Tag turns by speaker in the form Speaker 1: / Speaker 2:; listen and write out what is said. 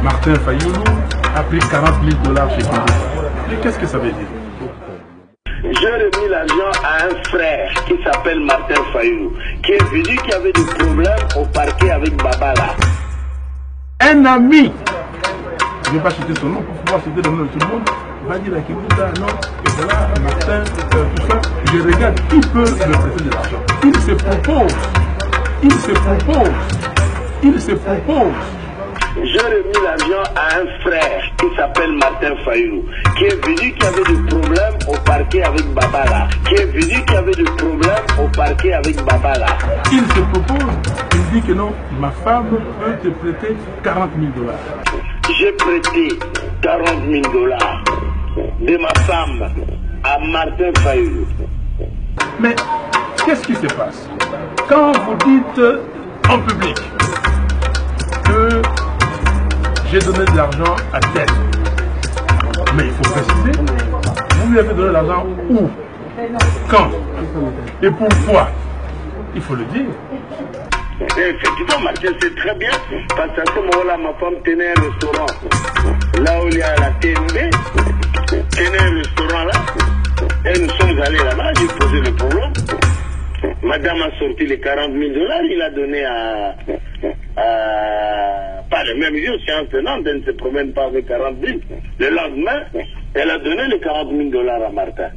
Speaker 1: Martin Fayoulou a pris 40 000 $ chez Congo. Mais qu'est-ce que ça veut dire?
Speaker 2: J'ai remis l'argent à un frère qui s'appelle Martin Fayoulou, qui est venu, qui avait des problèmes au parquet avec Babala.
Speaker 1: Un ami, je ne vais pas citer son nom pour pouvoir citer le nom de tout le monde, va dire à Kibuta, non, et voilà, Martin, tout ça, je regarde qui peut me prêter de l'argent. Il se propose.
Speaker 2: J'ai remis l'argent à un frère qui s'appelle Martin Fayoulou, qui est venu, qui avait des problèmes au parquet avec Babala.
Speaker 1: Il se propose, il dit que non, ma femme peut te prêter 40 000 $.
Speaker 2: J'ai prêté 40 000 $ de ma femme à Martin Fayoulou.
Speaker 1: Mais qu'est-ce qui se passe quand vous dites en public que j'ai donné de l'argent à tel? Mais il faut préciser, vous lui avez donné l'argent où, quand et pourquoi? Il faut le dire.
Speaker 2: Effectivement, Martin sait très bien, parce qu'à ce moment-là, ma femme tenait un restaurant. Là où il y a la TNB, tenait un restaurant là, et nous sommes allés là-bas, j'ai posé le problème. Madame a sorti les 40 000 $, il a donné pas le même jour, séance tenante, elle ne se promène pas avec 40 000. Le lendemain, elle a donné les 40 000 $ à Martin.